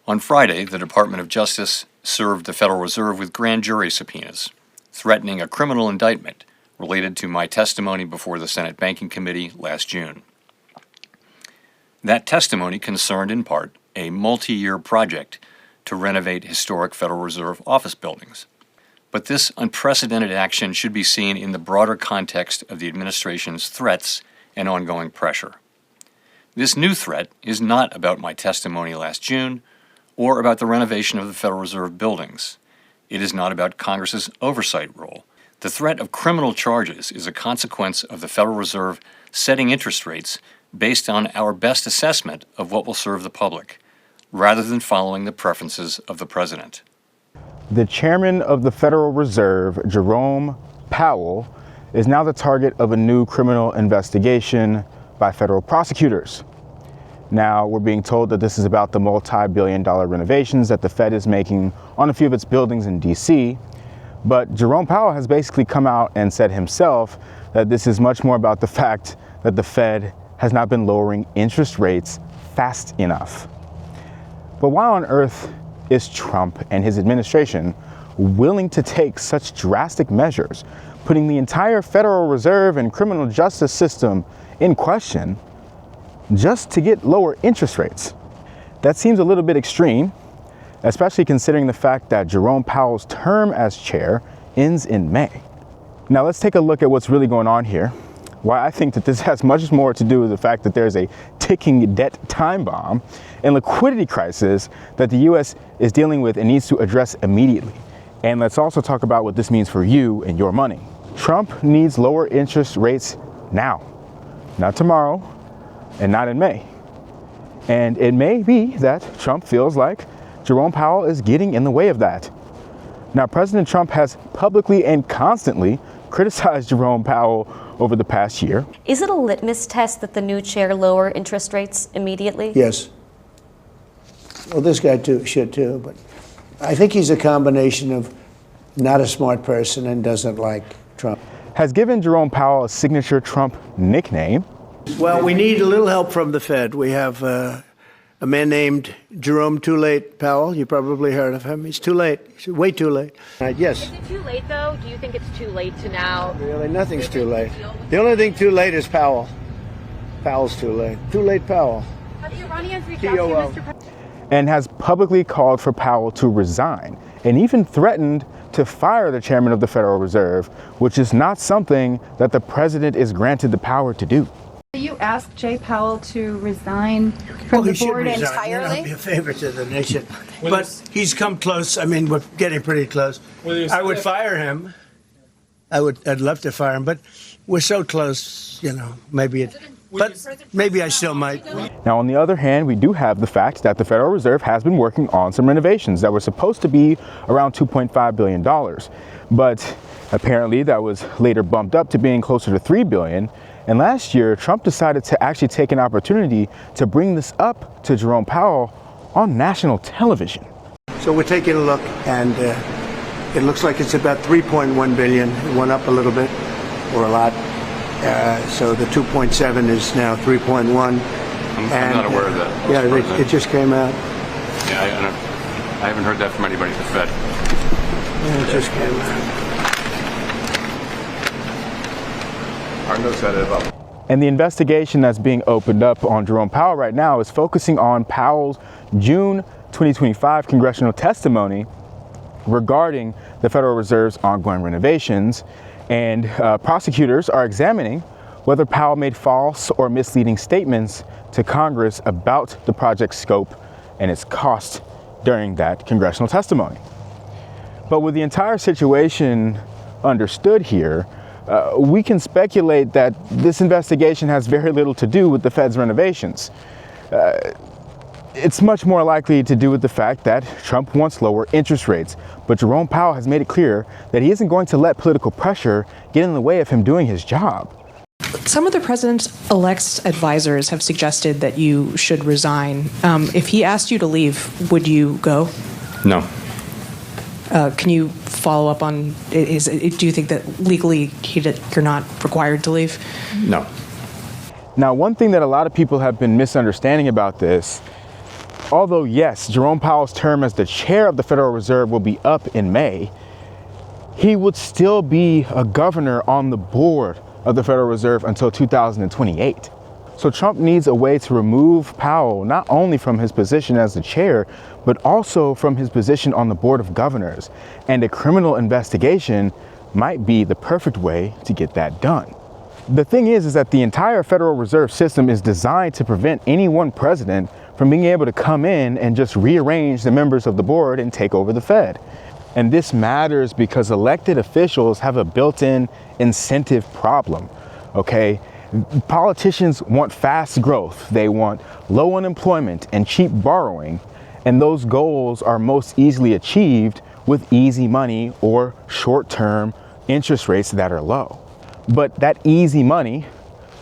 On Friday, the Department of Justice served the Federal Reserve with grand jury subpoenas, threatening a criminal indictment related to my testimony before the Senate Banking Committee last June. That testimony concerned, in part, a multi-year project to renovate historic Federal Reserve office buildings. But this unprecedented action should be seen in the broader context of the administration's threats and ongoing pressure. This new threat is not about my testimony last June or about the renovation of the Federal Reserve buildings. It is not about Congress's oversight role. The threat of criminal charges is a consequence of the Federal Reserve setting interest rates based on our best assessment of what will serve the public, rather than following the preferences of the president. The chairman of the Federal Reserve, Jerome Powell, is now the target of a new criminal investigation by federal prosecutors. Now, we're being told that this is about the multi-billion-dollar renovations that the Fed is making on a few of its buildings in D.C., but Jerome Powell has basically come out and said himself that this is much more about the fact that the Fed has not been lowering interest rates fast enough. But why on earth is Trump and his administration willing to take such drastic measures, putting the entire Federal Reserve and criminal justice system in question just to get lower interest rates? That seems a little bit extreme, especially considering the fact that Jerome Powell's term as chair ends in May. Now let's take a look at what's really going on here. Why I think that this has much more to do with the fact that there's a ticking debt time bomb and liquidity crisis that the U.S. is dealing with and needs to address immediately. And let's also talk about what this means for you and your money. Trump needs lower interest rates now, not tomorrow, and not in May. And it may be that Trump feels like Jerome Powell is getting in the way of that. Now, President Trump has publicly and constantly criticized Jerome Powell over the past year. Is it a litmus test that the new chair lower interest rates immediately? Yes. Well, this guy should too, but I think he's a combination of not a smart person and doesn't like Trump. Has given Jerome Powell a signature Trump nickname. Well, we need a little help from the Fed. We have a man named Jerome Too Late Powell. You probably heard of him. He's too late. He's way too late. Yes. Is it too late, though? Do you think it's too late to now? Really, nothing's too late. The only thing too late is Powell. Powell's too late. Too late, Powell. Have the Iranians reached out to you, Mr. President? And has publicly called for Powell to resign and even threatened to fire the chairman of the Federal Reserve, which is not something that the president is granted the power to do. You asked Jay Powell to resign from the board entirely? He'd be a favor to the nation. But he's come close. I mean, we're getting pretty close. I would fire him. I'd love to fire him, but we're so close, but maybe I still might. Now, on the other hand, we do have the fact that the Federal Reserve has been working on some renovations that were supposed to be around $2.5 billion. But apparently that was later bumped up to being closer to $3 billion. And last year, Trump decided to actually take an opportunity to bring this up to Jerome Powell on national television. So we're taking a look, and it looks like it's about $3.1 billion. It went up a little bit, or a lot. So the 2.7 is now 3.1. I'm not aware of that. Yeah, it just came out. Yeah, I haven't heard that from anybody at the Fed. Yeah, it just came out. And the investigation that's being opened up on Jerome Powell right now is focusing on Powell's June 2025 congressional testimony regarding the Federal Reserve's ongoing renovations. And prosecutors are examining whether Powell made false or misleading statements to Congress about the project's scope and its cost during that congressional testimony. But with the entire situation understood here, we can speculate that this investigation has very little to do with the Fed's renovations. It's much more likely to do with the fact that Trump wants lower interest rates, but Jerome Powell has made it clear that he isn't going to let political pressure get in the way of him doing his job. Some of the president-elect's advisors have suggested that you should resign. If he asked you to leave, would you go? No. Can you follow up on, do you think that legally you're not required to leave? No. Now, one thing that a lot of people have been misunderstanding about this Although, yes, Jerome Powell's term as the chair of the Federal Reserve will be up in May, he would still be a governor on the board of the Federal Reserve until 2028. So Trump needs a way to remove Powell not only from his position as the chair, but also from his position on the board of governors. And a criminal investigation might be the perfect way to get that done. The thing is that the entire Federal Reserve System is designed to prevent any one president from being able to come in and just rearrange the members of the board and take over the Fed. And this matters because elected officials have a built-in incentive problem, okay? Politicians want fast growth, they want low unemployment and cheap borrowing, and those goals are most easily achieved with easy money or short-term interest rates that are low. But that easy money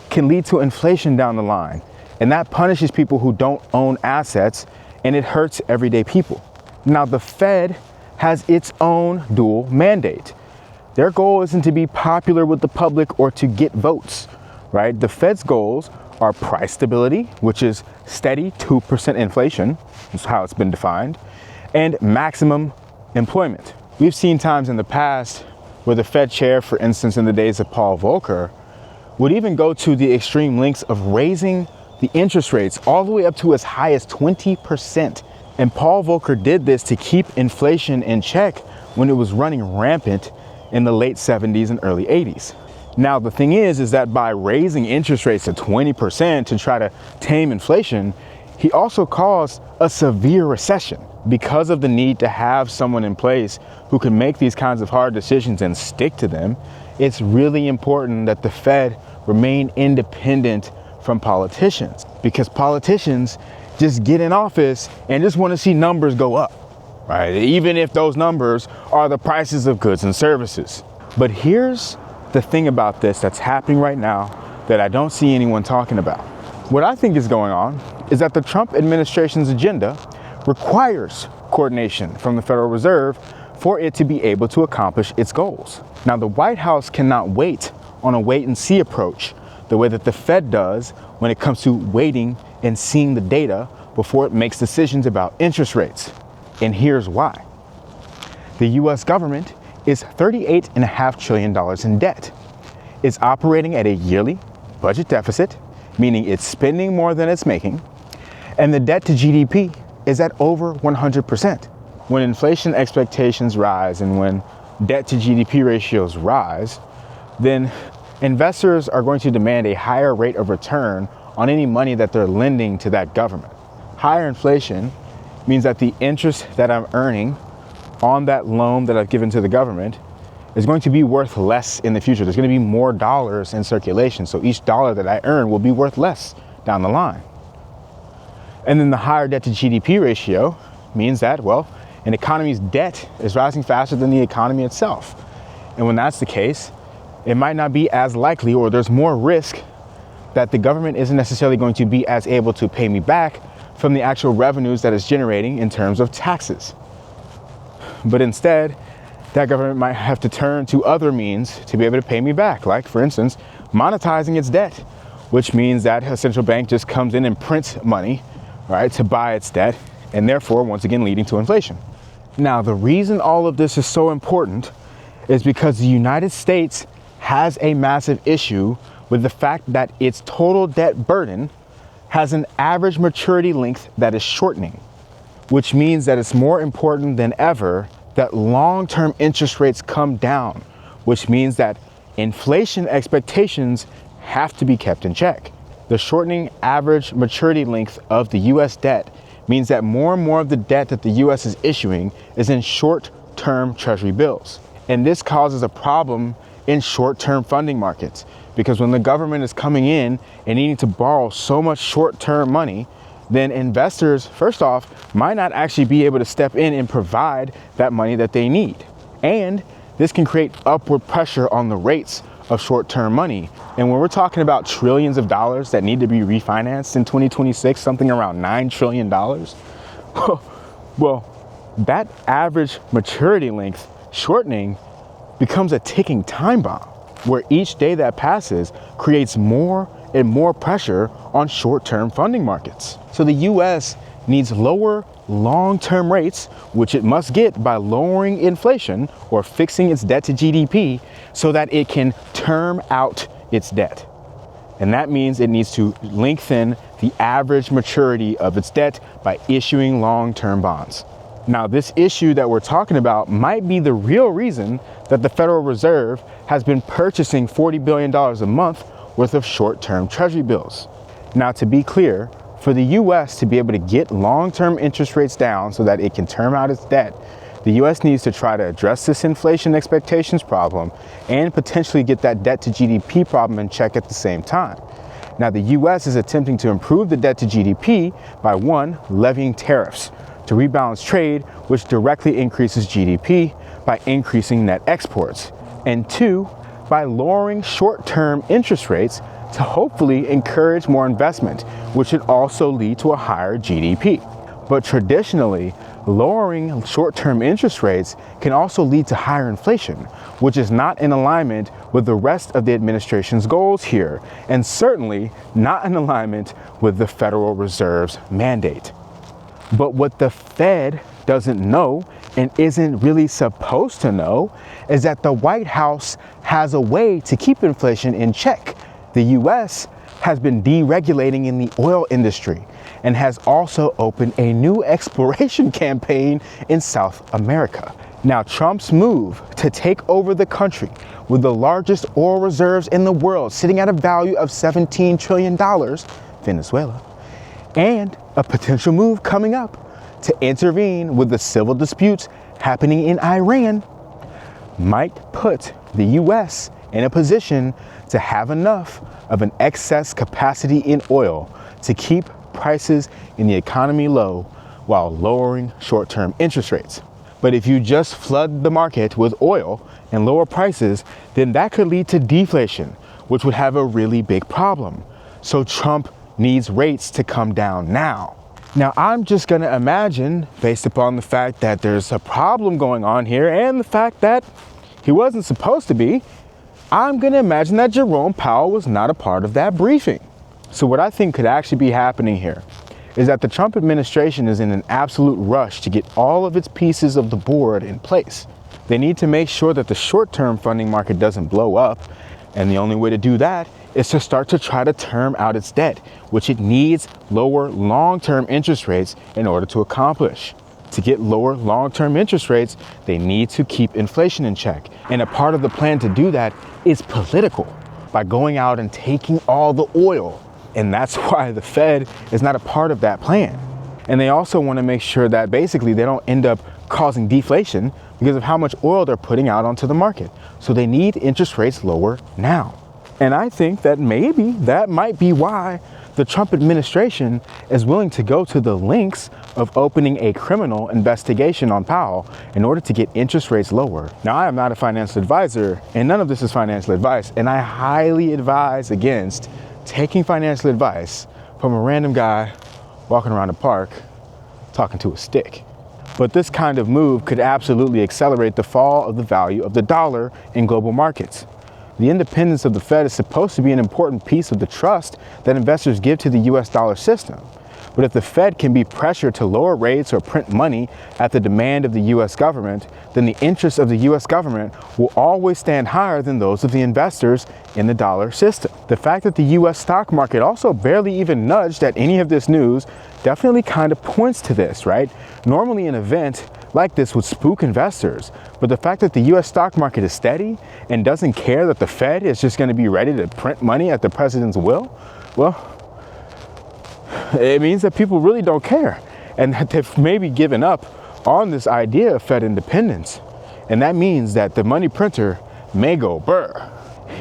can lead to inflation down the line, and that punishes people who don't own assets, and it hurts everyday people. Now, the Fed has its own dual mandate. Their goal isn't to be popular with the public or to get votes, right? The Fed's goals are price stability, which is steady 2% inflation, is how it's been defined, and maximum employment. We've seen times in the past where the Fed chair, for instance, in the days of Paul Volcker, would even go to the extreme lengths of raising the interest rates all the way up to as high as 20%. And Paul Volcker did this to keep inflation in check when it was running rampant in the late 70s and early 80s. Now, the thing is that by raising interest rates to 20% to try to tame inflation, he also caused a severe recession. Because of the need to have someone in place who can make these kinds of hard decisions and stick to them, it's really important that the Fed remain independent from politicians, because politicians just get in office and just want to see numbers go up, right? Even if those numbers are the prices of goods and services. But here's the thing about this that's happening right now that I don't see anyone talking about. What I think is going on is that the Trump administration's agenda requires coordination from the Federal Reserve for it to be able to accomplish its goals. Now, the White House cannot wait on a wait and see approach the way that the Fed does when it comes to waiting and seeing the data before it makes decisions about interest rates. And here's why. The US government is $38.5 trillion in debt. It's operating at a yearly budget deficit, meaning it's spending more than it's making, and the debt to GDP is at over 100%. When inflation expectations rise and when debt to GDP ratios rise, then investors are going to demand a higher rate of return on any money that they're lending to that government. Higher inflation means that the interest that I'm earning on that loan that I've given to the government is going to be worth less in the future. There's going to be more dollars in circulation, so each dollar that I earn will be worth less down the line. And then the higher debt to GDP ratio means that, well, an economy's debt is rising faster than the economy itself. And when that's the case, it might not be as likely, or there's more risk that the government isn't necessarily going to be as able to pay me back from the actual revenues that it's generating in terms of taxes. But instead, that government might have to turn to other means to be able to pay me back, like, for instance, monetizing its debt, which means that a central bank just comes in and prints money, right, to buy its debt, and therefore, once again, leading to inflation. Now, the reason all of this is so important is because the United States has a massive issue with the fact that its total debt burden has an average maturity length that is shortening, which means that it's more important than ever that long-term interest rates come down, which means that inflation expectations have to be kept in check. The shortening average maturity length of the US debt means that more and more of the debt that the US is issuing is in short-term Treasury bills. And this causes a problem in short-term funding markets, because when the government is coming in and needing to borrow so much short-term money, then investors, first off, might not actually be able to step in and provide that money that they need. And this can create upward pressure on the rates of short-term money. And when we're talking about trillions of dollars that need to be refinanced in 2026, something around $9 trillion, well, that average maturity length shortening becomes a ticking time bomb, where each day that passes creates more and more pressure on short-term funding markets. So the US needs lower long-term rates, which it must get by lowering inflation or fixing its debt to GDP so that it can term out its debt. And that means it needs to lengthen the average maturity of its debt by issuing long-term bonds. Now, this issue that we're talking about might be the real reason that the Federal Reserve has been purchasing $40 billion a month worth of short-term Treasury bills. Now, to be clear, for the U.S. to be able to get long-term interest rates down so that it can term out its debt, the U.S. needs to try to address this inflation expectations problem and potentially get that debt to GDP problem in check at the same time. Now, the U.S. is attempting to improve the debt to GDP by, one, levying tariffs to rebalance trade, which directly increases GDP by increasing net exports, and two, by lowering short-term interest rates to hopefully encourage more investment, which should also lead to a higher GDP. But traditionally, lowering short-term interest rates can also lead to higher inflation, which is not in alignment with the rest of the administration's goals here, and certainly not in alignment with the Federal Reserve's mandate. But what the Fed doesn't know and isn't really supposed to know is that the White House has a way to keep inflation in check. The U.S. has been deregulating in the oil industry and has also opened a new exploration campaign in South America. Now, Trump's move to take over the country with the largest oil reserves in the world, sitting at a value of $17 trillion, Venezuela, and a potential move coming up to intervene with the civil disputes happening in Iran might put the U.S. in a position to have enough of an excess capacity in oil to keep prices in the economy low while lowering short-term interest rates. But if you just flood the market with oil and lower prices, then that could lead to deflation, which would have a really big problem. So Trump needs rates to come down now. Now, I'm just going to imagine, based upon the fact that there's a problem going on here and the fact that he wasn't supposed to be, I'm going to imagine that Jerome Powell was not a part of that briefing. So what I think could actually be happening here is that the Trump administration is in an absolute rush to get all of its pieces of the board in place. They need to make sure that the short-term funding market doesn't blow up, and the only way to do that is to start to try to term out its debt, which it needs lower long-term interest rates in order to accomplish. To get lower long-term interest rates, they need to keep inflation in check. And a part of the plan to do that is political, by going out and taking all the oil. And that's why the Fed is not a part of that plan. And they also want to make sure that basically they don't end up causing deflation because of how much oil they're putting out onto the market. So they need interest rates lower now. And I think that maybe that might be why the Trump administration is willing to go to the lengths of opening a criminal investigation on Powell in order to get interest rates lower. Now, I am not a financial advisor, and none of this is financial advice, and I highly advise against taking financial advice from a random guy walking around a park talking to a stick. But this kind of move could absolutely accelerate the fall of the value of the dollar in global markets. The independence of the Fed is supposed to be an important piece of the trust that investors give to the US dollar system. But if the Fed can be pressured to lower rates or print money at the demand of the US government, then the interests of the US government will always stand higher than those of the investors in the dollar system. The fact that the US stock market also barely even nudged at any of this news definitely kind of points to this, right? Normally an event like this would spook investors, but the fact that the US stock market is steady and doesn't care that the Fed is just going to be ready to print money at the president's will, well, it means that people really don't care and that they've maybe given up on this idea of Fed independence. And that means that the money printer may go burr.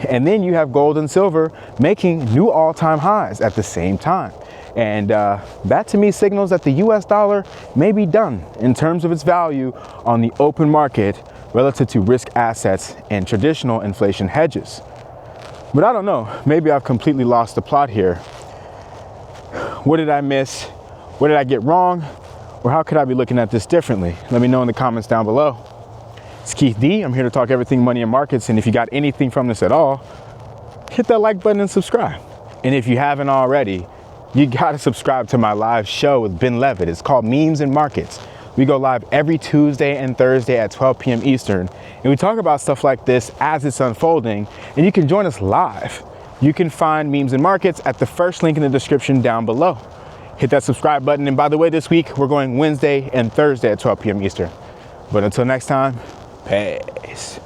And then you have gold and silver making new all-time highs at the same time. And that to me signals that the US dollar may be done in terms of its value on the open market relative to risk assets and traditional inflation hedges. But I don't know, maybe I've completely lost the plot here. What did I miss? What did I get wrong? Or how could I be looking at this differently? Let me know in the comments down below. It's Keith D. I'm here to talk everything money and markets. And if you got anything from this at all, hit that like button and subscribe. And if you haven't already, you gotta subscribe to my live show with Ben Levitt. It's called Memes and Markets. We go live every Tuesday and Thursday at 12 p.m. Eastern, and we talk about stuff like this as it's unfolding, and you can join us live. You can find Memes and Markets at the first link in the description down below. Hit that subscribe button, and by the way, this week we're going Wednesday and Thursday at 12 p.m. Eastern. But until next time, peace.